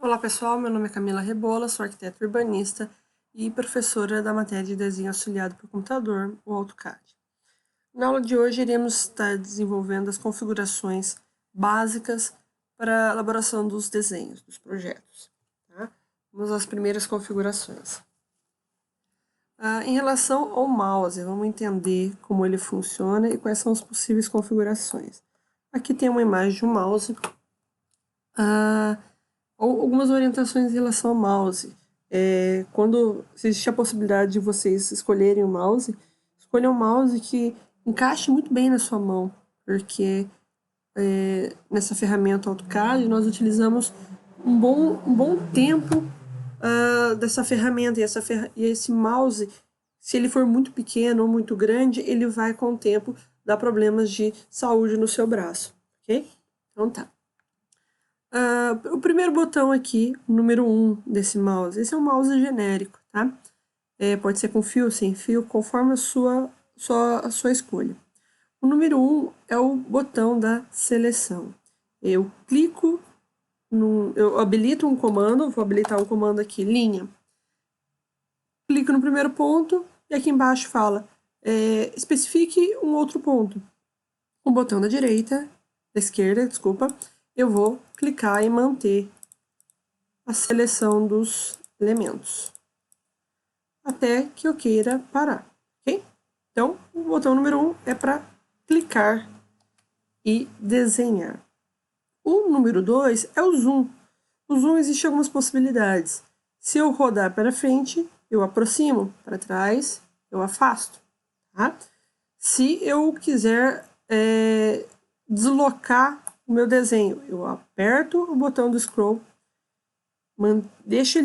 Olá pessoal, meu nome é Camila Rebola, sou arquiteta urbanista e professora da matéria de desenho auxiliado por computador, o AutoCAD. Na aula de hoje iremos estar desenvolvendo as configurações básicas para a elaboração dos desenhos, dos projetos. Tá? Vamos às primeiras configurações. Em relação ao mouse, vamos entender como ele funciona e quais são as possíveis configurações. Aqui tem uma imagem de um mouse. Algumas orientações em relação ao mouse. Quando existe a possibilidade de vocês escolherem o mouse, escolha um mouse que encaixe muito bem na sua mão, porque nessa ferramenta AutoCAD nós utilizamos um bom tempo dessa ferramenta, e esse mouse, se ele for muito pequeno ou muito grande, ele vai com o tempo dar problemas de saúde no seu braço, ok? Então tá. O primeiro botão aqui, o número 1 desse mouse, esse é um mouse genérico, tá? Pode ser com fio, sem fio, conforme a sua escolha. O número 1 é o botão da seleção. Eu clico, eu habilito um comando, vou habilitar um comando aqui, linha. Clico no primeiro ponto e aqui embaixo fala, especifique um outro ponto. O botão da esquerda, eu vou clicar e manter a seleção dos elementos até que eu queira parar, ok? Então, o botão número 1 é para clicar e desenhar. O número 2 é o zoom. O zoom existe algumas possibilidades. Se eu rodar para frente, eu aproximo, para trás, eu afasto, tá? Se eu quiser deslocar o meu desenho, eu aperto o botão do scroll, eu deixo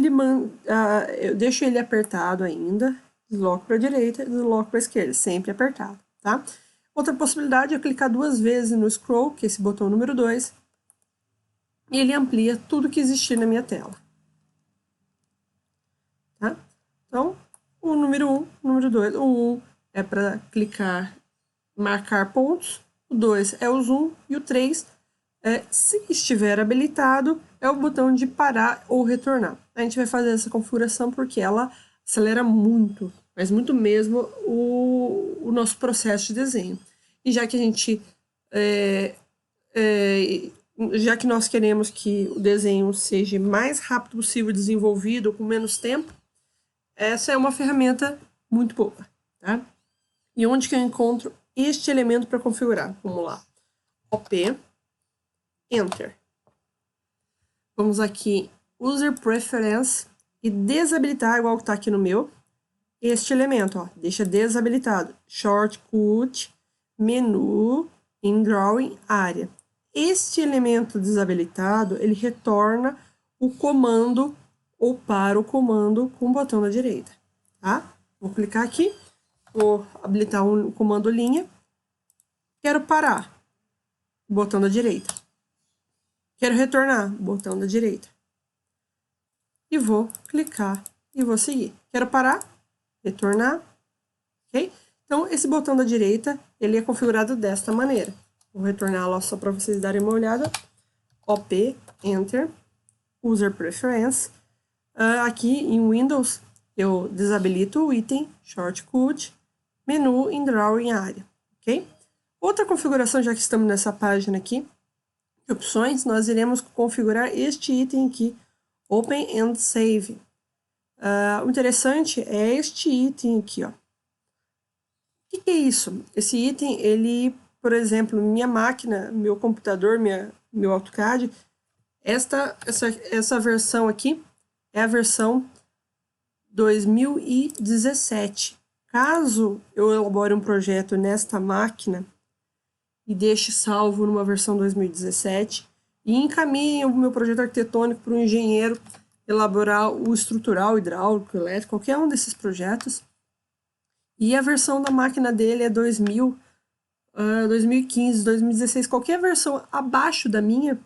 ele apertado ainda, desloco para a direita, desloco para a esquerda, sempre apertado, tá? Outra possibilidade é clicar 2 vezes no scroll, que é esse botão número 2, e ele amplia tudo que existir na minha tela. Tá? Então, o número 1, o número 2, o 1 é para clicar, marcar pontos, o 2 é o zoom e o 3, se estiver habilitado, é o botão de parar ou retornar. A gente vai fazer essa configuração porque ela acelera muito, mas muito mesmo, o nosso processo de desenho. E já que a gente já que nós queremos que o desenho seja mais rápido possível desenvolvido, com menos tempo, essa é uma ferramenta muito boa, tá? E onde que eu encontro este elemento para configurar? Vamos lá. OP, Enter. Vamos aqui, User Preference, e desabilitar, igual que está aqui no meu, este elemento, ó, deixa desabilitado. Shortcut, menu, in drawing, área. Este elemento desabilitado, ele retorna o comando ou para o comando com o botão da direita, tá? Vou clicar aqui, vou habilitar o comando linha, quero parar, botão da direita. Quero retornar, botão da direita. E vou clicar e vou seguir. Quero parar, retornar, ok? Então, esse botão da direita, ele é configurado desta maneira. Vou retorná-lo só para vocês darem uma olhada. OP, Enter, User Preference. Aqui em Windows, eu desabilito o item, Shortcut, menu, in drawing, área, ok? Outra configuração, já que estamos nessa página aqui, de opções, nós iremos configurar este item aqui, Open and Save. O interessante é este item aqui, ó. O que é isso? Esse item, ele, por exemplo, minha máquina, meu computador, meu AutoCAD, essa versão aqui é a versão 2017. Caso eu elabore um projeto nesta máquina e deixe salvo numa versão 2017 e encaminhe o meu projeto arquitetônico para um engenheiro elaborar o estrutural, hidráulico, elétrico, qualquer um desses projetos, e a versão da máquina dele é 2000, 2015, 2016, qualquer versão abaixo da minha,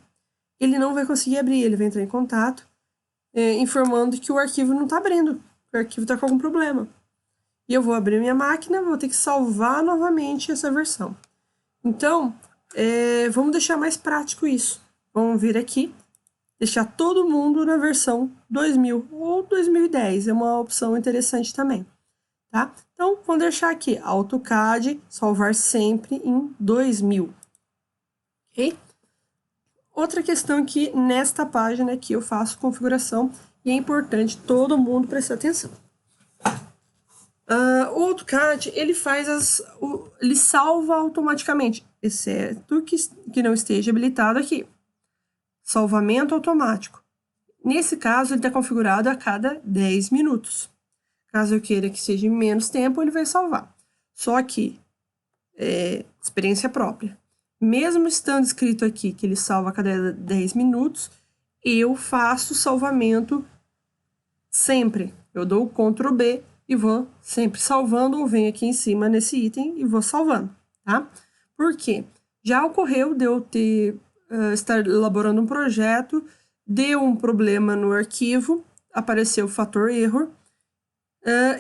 ele não vai conseguir abrir, ele vai entrar em contato informando que o arquivo não está abrindo, que o arquivo está com algum problema. E eu vou abrir minha máquina, vou ter que salvar novamente essa versão. Então, vamos deixar mais prático isso. Vamos vir aqui, deixar todo mundo na versão 2000 ou 2010. É uma opção interessante também, tá? Então, vamos deixar aqui, AutoCAD, salvar sempre em 2000, ok? Outra questão que nesta página aqui eu faço configuração e é importante todo mundo prestar atenção. O AutoCAD, ele ele salva automaticamente, exceto que não esteja habilitado aqui. Salvamento automático. Nesse caso, ele está configurado a cada 10 minutos. Caso eu queira que seja menos tempo, ele vai salvar. Só que, experiência própria. Mesmo estando escrito aqui que ele salva a cada 10 minutos, eu faço salvamento sempre. Eu dou o Ctrl B e vou sempre salvando, ou venho aqui em cima nesse item e vou salvando, tá? Por quê? Já ocorreu de eu estar elaborando um projeto, deu um problema no arquivo, apareceu o fator error,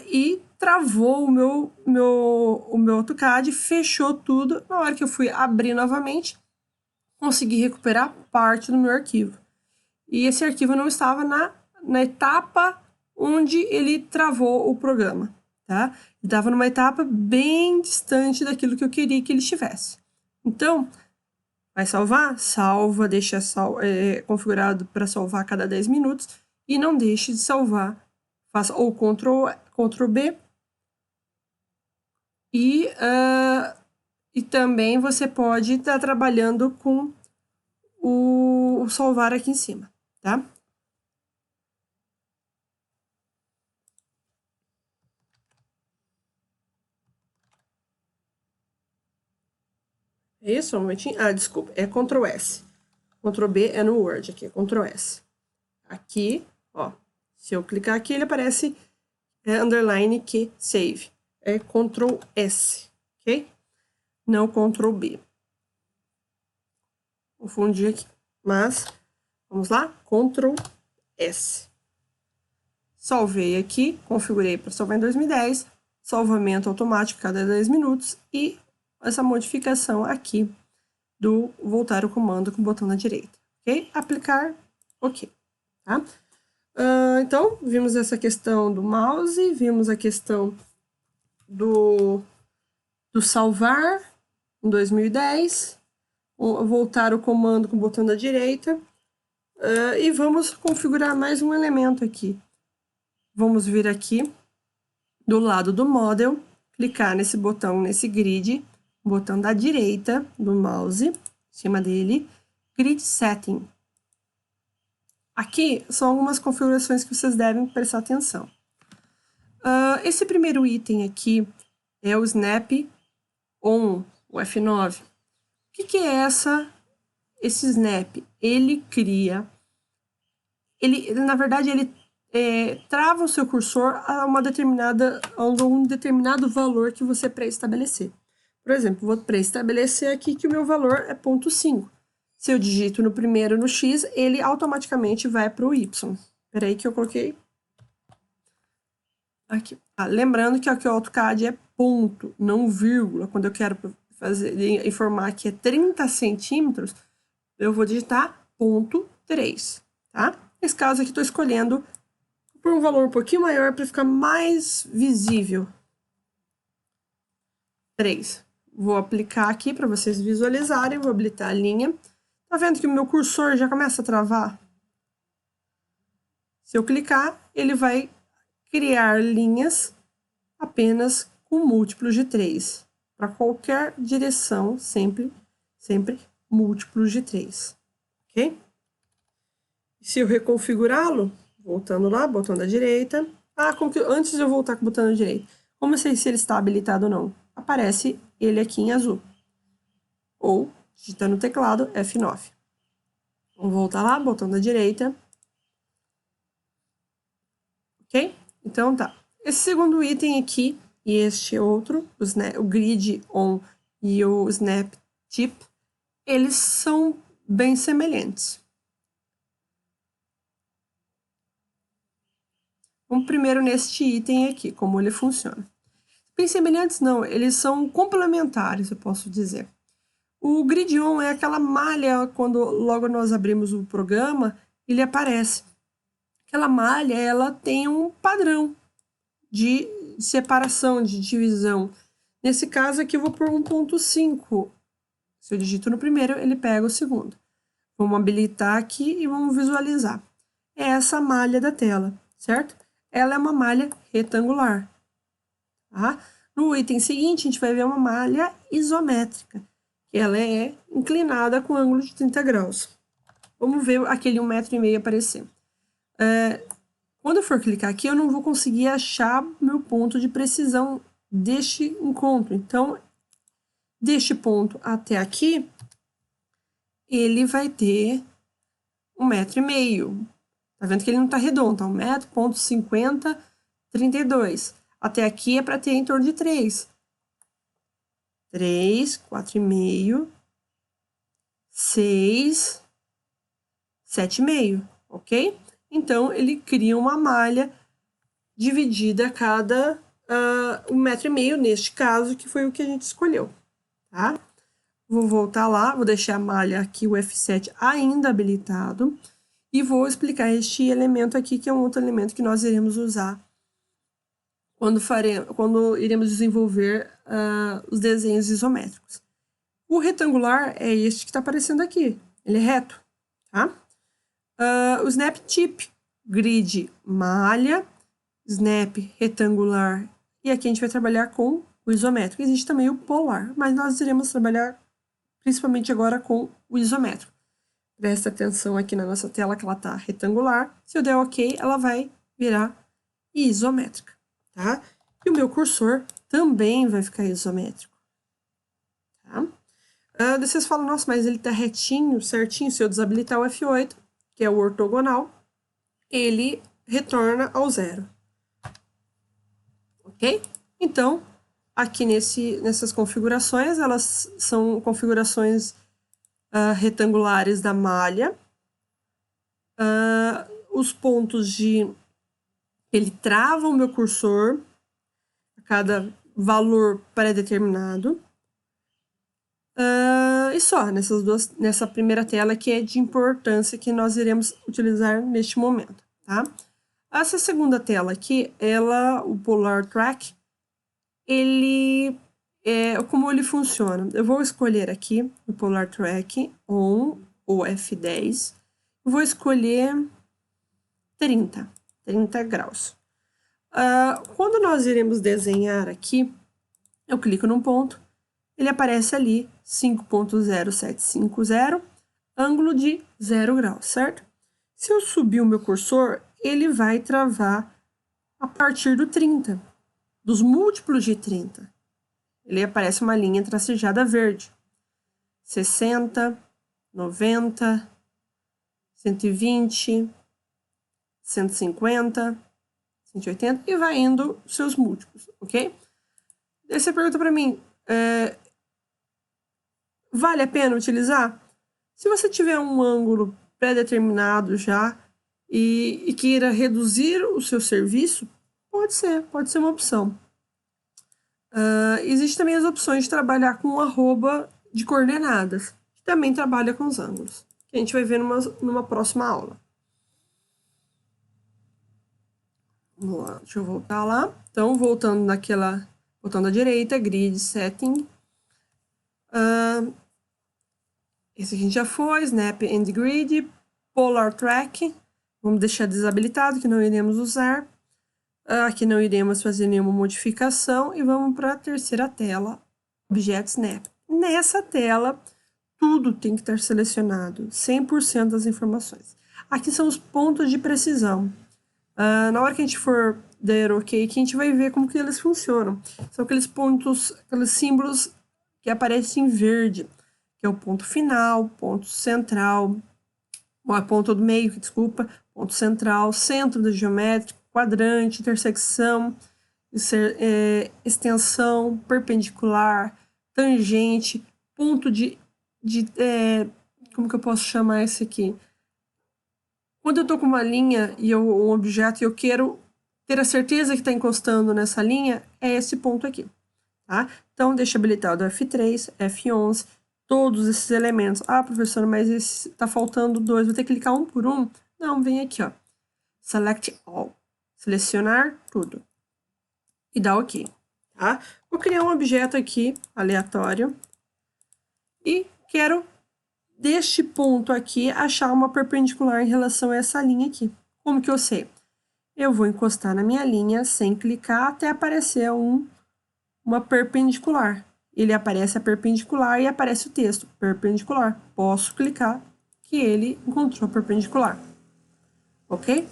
e travou o meu AutoCAD, fechou tudo. Na hora que eu fui abrir novamente, consegui recuperar parte do meu arquivo. E esse arquivo não estava na etapa onde ele travou o programa, tá? Ele estava numa etapa bem distante daquilo que eu queria que ele estivesse. Então, vai salvar? Salva, deixa configurado para salvar a cada 10 minutos e não deixe de salvar. Faça ou Ctrl B e também você pode estar trabalhando com o salvar aqui em cima, tá? É isso? Um momentinho. Desculpa, é Ctrl S. Ctrl B é no Word aqui, Ctrl S. Aqui, ó, se eu clicar aqui, ele aparece underline que save. É Ctrl S, ok? Não Ctrl B. Confundi aqui. Mas, vamos lá? Ctrl S. Salvei aqui, configurei para salvar em 2010. Salvamento automático cada 10 minutos. E essa modificação aqui do voltar o comando com o botão na direita. Ok? Aplicar, ok. Tá? Então, vimos essa questão do mouse, vimos a questão do salvar em 2010, voltar o comando com o botão da direita, e vamos configurar mais um elemento aqui. Vamos vir aqui do lado do model, clicar nesse botão, nesse grid, botão da direita do mouse, em cima dele, grid setting. Aqui são algumas configurações que vocês devem prestar atenção. Esse primeiro item aqui é o Snap On, o F9. O que é esse Snap? Ele cria... na verdade, ele trava o seu cursor a um determinado valor que você pré-estabelecer. Por exemplo, vou pré-estabelecer aqui que o meu valor é 0,5. Se eu digito no primeiro no X, ele automaticamente vai para o Y. Espera aí que eu coloquei aqui. Lembrando que aqui o AutoCAD é ponto, não vírgula. Quando eu quero informar que é 30 centímetros, eu vou digitar 0,3, tá? Nesse caso aqui, estou escolhendo por um valor um pouquinho maior para ficar mais visível. 3. Vou aplicar aqui para vocês visualizarem, vou habilitar a linha. Tá vendo que o meu cursor já começa a travar? Se eu clicar, ele vai criar linhas apenas com múltiplos de 3. Para qualquer direção, sempre múltiplos de 3. Ok? Se eu reconfigurá-lo, voltando lá, botão da direita. Antes de eu voltar com o botão da direita, como eu sei se ele está habilitado ou não? Aparece ele aqui em azul. Ou, digitando no teclado, F9. Vamos voltar lá, botão da direita. Ok? Então, tá. Esse segundo item aqui e este outro, o Grid On e o Snap Tip, eles são bem semelhantes. Vamos primeiro neste item aqui, como ele funciona. Bem semelhantes não, eles são complementares, eu posso dizer. O Grid On é aquela malha, quando logo nós abrimos o programa, ele aparece. Aquela malha, ela tem um padrão de separação, de divisão. Nesse caso aqui, eu vou por 1.5. Se eu digito no primeiro, ele pega o segundo. Vamos habilitar aqui e vamos visualizar. É essa malha da tela, certo? Ela é uma malha retangular. Tá? No item seguinte, a gente vai ver uma malha isométrica, que ela é inclinada com ângulo de 30 graus. Vamos ver aquele 1,5 m aparecer. Quando eu for clicar aqui, eu não vou conseguir achar meu ponto de precisão deste encontro. Então, deste ponto até aqui, ele vai ter 1,5 m. Tá vendo que ele não tá redondo, tá? 1 m, ponto 50, 32. Até aqui é para ter em torno de 3. 3, 4,5, 6, 7,5, ok? Então, ele cria uma malha dividida a cada 1,5 m, neste caso, que foi o que a gente escolheu, tá? Vou voltar lá, vou deixar a malha aqui, o F7, ainda habilitado, e vou explicar este elemento aqui, que é um outro elemento que nós iremos usar quando iremos desenvolver os desenhos isométricos. O retangular é este que está aparecendo aqui, ele é reto, tá? O Snap Tip, grid malha, Snap retangular, e aqui a gente vai trabalhar com o isométrico. Existe também o polar, mas nós iremos trabalhar principalmente agora com o isométrico. Presta atenção aqui na nossa tela que ela está retangular. Se eu der OK, ela vai virar isométrica, tá? E o meu cursor também vai ficar isométrico, tá? Vocês falam, nossa, mas ele está retinho, certinho. Se eu desabilitar o F8, que é o ortogonal, ele retorna ao 0. Ok? Então, aqui nessas configurações, elas são configurações retangulares da malha. Os pontos ele trava o meu cursor a cada valor pré-determinado. E só, nessa primeira tela que é de importância que nós iremos utilizar neste momento, tá? Essa segunda tela aqui, o Polar Track, como ele funciona? Eu vou escolher aqui o Polar Track On ou F10. Eu vou escolher 30 graus. Quando nós iremos desenhar aqui, eu clico num ponto, ele aparece ali 5.0750, ângulo de 0 graus, certo? Se eu subir o meu cursor, ele vai travar a partir do 30, dos múltiplos de 30. Ele aparece uma linha tracejada verde. 60, 90, 120, 150, 180 e vai indo seus múltiplos, ok? Daí você pergunta para mim, vale a pena utilizar? Se você tiver um ângulo pré-determinado já e queira reduzir o seu serviço, pode ser uma opção. Existem também as opções de trabalhar com arroba de coordenadas, que também trabalha com os ângulos, que a gente vai ver numa próxima aula. Vamos lá, deixa eu voltar lá. Então, voltando à direita, Grid Setting. Esse aqui a gente já foi, Snap and Grid, Polar Track. Vamos deixar desabilitado, que não iremos usar. Aqui não iremos fazer nenhuma modificação. E vamos para a terceira tela, Object Snap. Nessa tela, tudo tem que estar selecionado, 100% das informações. Aqui são os pontos de precisão. Na hora que a gente for dar OK, que a gente vai ver como que eles funcionam. São aqueles pontos, aqueles símbolos que aparecem em verde, que é o ponto final, ponto central, ponto do meio, desculpa, ponto central, centro da geométrica, quadrante, intersecção, extensão, perpendicular, tangente, ponto como que eu posso chamar esse aqui? Quando eu estou com uma linha e um objeto e eu quero ter a certeza que está encostando nessa linha, é esse ponto aqui, tá? Então, deixa habilitado F3, F11, todos esses elementos. Professora, mas está faltando 2, vou ter que clicar um por um? Não, vem aqui, ó. Select all. Selecionar tudo. E dá OK, tá? Vou criar um objeto aqui, aleatório. E quero, deste ponto aqui, achar uma perpendicular em relação a essa linha aqui. Como que eu sei? Eu vou encostar na minha linha sem clicar até aparecer uma perpendicular. Ele aparece a perpendicular e aparece o texto, perpendicular. Posso clicar que ele encontrou a perpendicular. Ok?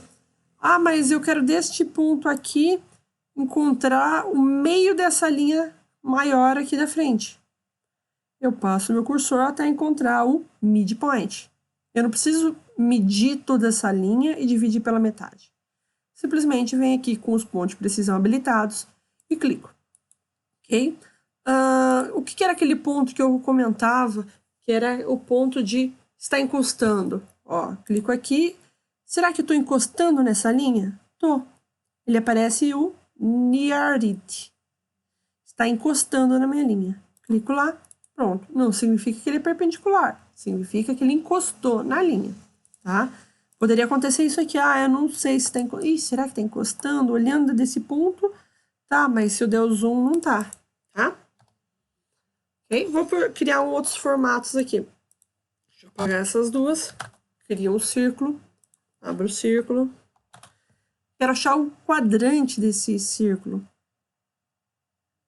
Ah, mas eu quero deste ponto aqui encontrar o meio dessa linha maior aqui da frente. Eu passo meu cursor até encontrar o midpoint. Eu não preciso medir toda essa linha e dividir pela metade. Simplesmente venho aqui com os pontos de precisão habilitados e clico. Ok? O que era aquele ponto que eu comentava, que era o ponto de estar encostando? Ó, clico aqui. Será que eu estou encostando nessa linha? Tô. Ele aparece o near it. Está encostando na minha linha. Clico lá. Pronto. Não significa que ele é perpendicular. Significa que ele encostou na linha. Tá? Poderia acontecer isso aqui. Ah, eu não sei se está encostando. Ih, será que está encostando? Olhando desse ponto. Tá, mas se eu der o zoom, não tá. Tá? Ok? Vou criar outros formatos aqui. Deixa eu apagar essas duas. Crio um círculo. Abro o círculo. Quero achar o quadrante desse círculo.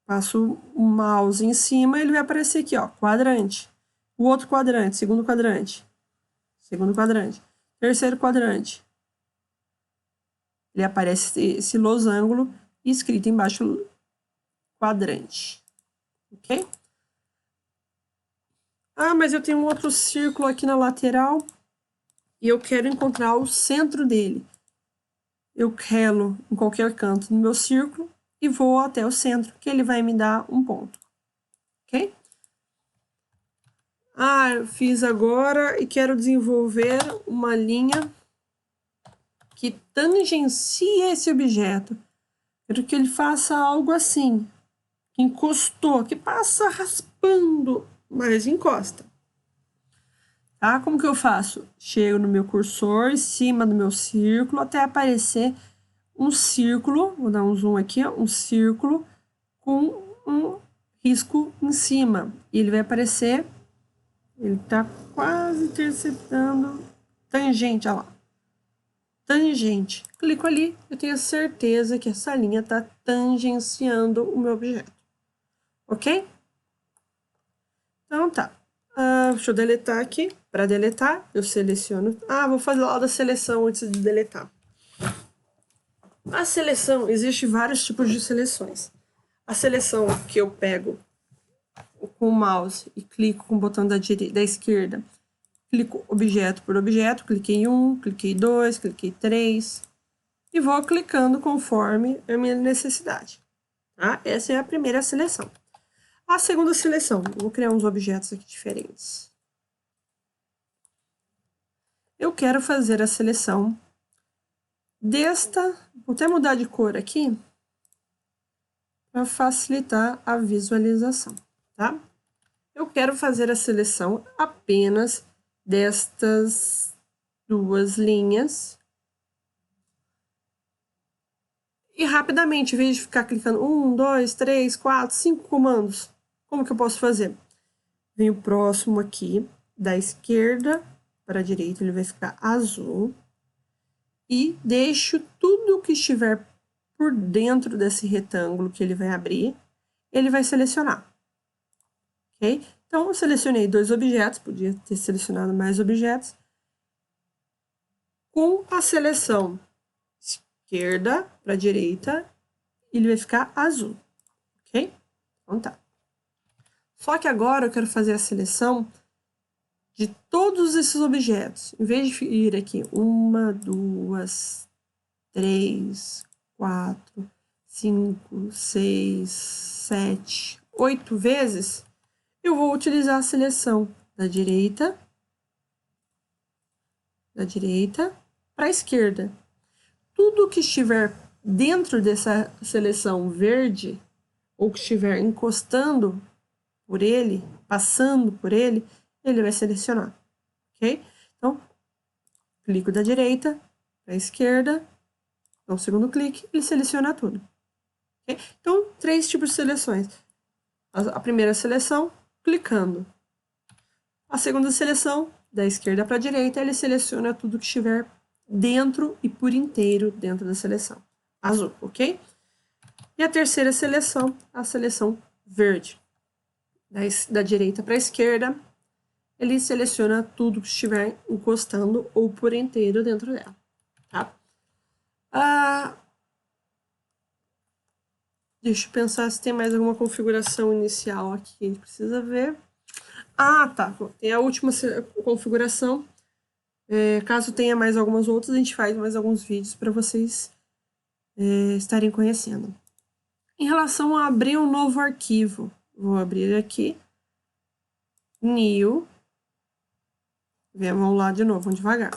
Passo o mouse em cima, ele vai aparecer aqui, ó, quadrante. O outro quadrante, segundo quadrante. Segundo quadrante. Terceiro quadrante. Ele aparece esse losango escrito embaixo quadrante. Ok? Ah, mas eu tenho um outro círculo aqui na lateral e eu quero encontrar o centro dele. Eu relo em qualquer canto do meu círculo e vou até o centro, que ele vai me dar um ponto. Ok? Ah, eu fiz agora e quero desenvolver uma linha que tangencie esse objeto. Quero que ele faça algo assim, que encostou, que passa raspando, mas encosta. Tá? Como que eu faço? Chego no meu cursor, em cima do meu círculo, até aparecer um círculo, vou dar um zoom aqui, ó, um círculo com um risco em cima. E ele vai aparecer, ele está quase interceptando, tangente, olha lá. Tangente. Clico ali, eu tenho certeza que essa linha está tangenciando o meu objeto. Ok? Então tá. Deixa eu deletar aqui. Para deletar, eu seleciono. Vou fazer lá da seleção antes de deletar. A seleção, existe vários tipos de seleções. A seleção que eu pego com o mouse e clico com o botão da esquerda, clico objeto por objeto, cliquei 1, cliquei 2, cliquei 3 e vou clicando conforme a minha necessidade. Tá? Essa é a primeira seleção. A segunda seleção, eu vou criar uns objetos aqui diferentes. Eu quero fazer a seleção desta, vou até mudar de cor aqui, para facilitar a visualização, tá? Eu quero fazer a seleção apenas destas duas linhas. E rapidamente, em vez de ficar clicando 1, 2, 3, 4, 5 comandos, como que eu posso fazer? Venho próximo aqui, da esquerda para a direita, ele vai ficar azul. E deixo tudo que estiver por dentro desse retângulo que ele vai abrir, ele vai selecionar. Ok? Então, eu selecionei 2 objetos, podia ter selecionado mais objetos. Com a seleção esquerda para a direita, ele vai ficar azul. Ok? Então tá. Só que agora eu quero fazer a seleção de todos esses objetos. Em vez de ir aqui 1, 2, 3, 4, 5, 6, 7, 8 vezes, eu vou utilizar a seleção da direita para a esquerda. Tudo que estiver dentro dessa seleção verde, ou que estiver encostando por ele, passando por ele, ele vai selecionar, ok? Então, clico da direita para a esquerda, dou um segundo clique, ele seleciona tudo. Okay? Então, 3 tipos de seleções. A primeira seleção, clicando. A segunda seleção, da esquerda para a direita, ele seleciona tudo que estiver dentro e por inteiro dentro da seleção. Azul, ok? E a terceira seleção, a seleção verde. Da direita para a esquerda, ele seleciona tudo que estiver encostando ou por inteiro dentro dela. Tá? Deixa eu pensar se tem mais alguma configuração inicial aqui que a gente precisa ver. Ah, tá. Tem a última configuração. Caso tenha mais algumas outras, a gente faz mais alguns vídeos para vocês estarem conhecendo. Em relação a abrir um novo arquivo, vou abrir aqui. New. Vamos lá de novo, vamos devagar.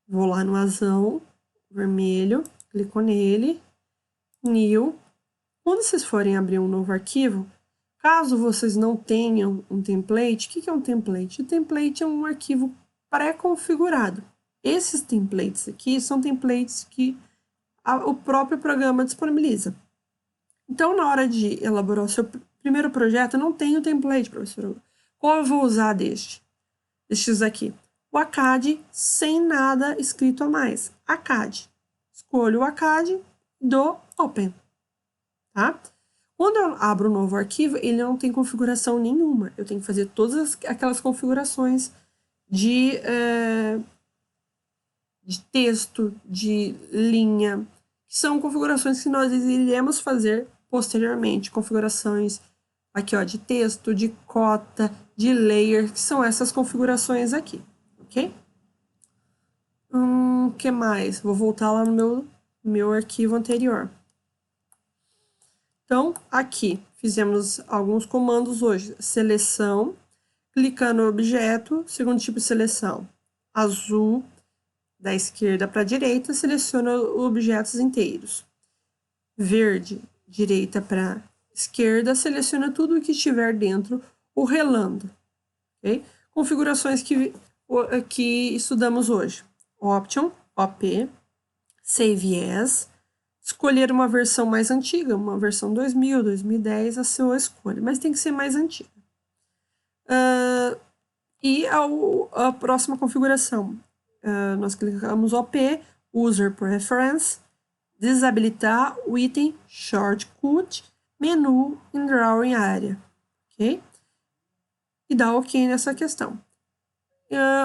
Vou lá no azul, vermelho, clico nele. New. Quando vocês forem abrir um novo arquivo, caso vocês não tenham um template, o que é um template? O template é um arquivo pré-configurado. Esses templates aqui são templates que o próprio programa disponibiliza. Então, na hora de elaborar o seu primeiro projeto, não tem o template, professor. Qual eu vou usar destes aqui? O ACAD sem nada escrito a mais. ACAD. Escolho o ACAD e dou Open. Tá? Quando eu abro um novo arquivo, ele não tem configuração nenhuma. Eu tenho que fazer todas aquelas configurações de texto, de linha, que são configurações que nós iremos fazer posteriormente. Configurações aqui, ó, de texto, de cota, de layer, que são essas configurações aqui, ok? Que mais? Vou voltar lá no meu arquivo anterior. Então, aqui, fizemos alguns comandos hoje. Seleção, clicando no objeto, segundo tipo de seleção. Azul, da esquerda para a direita, seleciona objetos inteiros. Verde, direita para esquerda, seleciona tudo o que estiver dentro, o relando. Okay? Configurações que estudamos hoje. Option, OP, Save As, escolher uma versão mais antiga, uma versão 2000, 2010, a sua escolha, mas tem que ser mais antiga. E a próxima configuração, nós clicamos OP, User Preference, desabilitar o item Shortcut, menu em Drawing Area, ok? E dá OK nessa questão.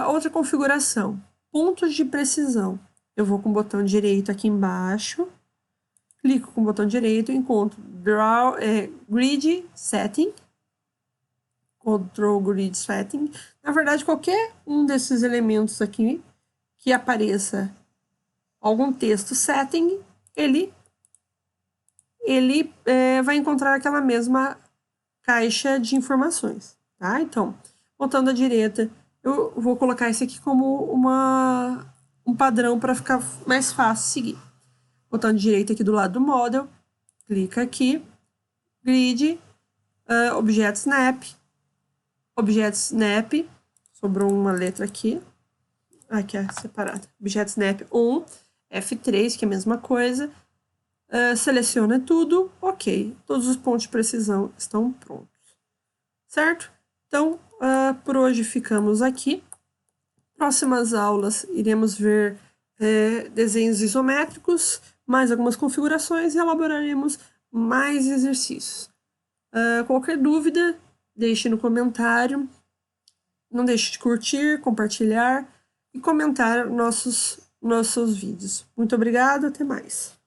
Outra configuração, pontos de precisão. Eu vou com o botão direito aqui embaixo, clico com o botão direito, encontro Grid Setting, Control Grid Setting. Na verdade, qualquer um desses elementos aqui que apareça algum texto setting, ele vai encontrar aquela mesma caixa de informações, tá? Então, botando à direita, eu vou colocar esse aqui como um padrão para ficar mais fácil seguir. Botão direito aqui do lado do model, clica aqui, grid, objeto snap, sobrou uma letra aqui, aqui é separada, objeto snap 1, F3, que é a mesma coisa, seleciona tudo, ok, todos os pontos de precisão estão prontos, certo? Então, por hoje ficamos aqui. Próximas aulas iremos ver desenhos isométricos, mais algumas configurações e elaboraremos mais exercícios. Qualquer dúvida, deixe no comentário. Não deixe de curtir, compartilhar e comentar nossos vídeos. Muito obrigado, até mais.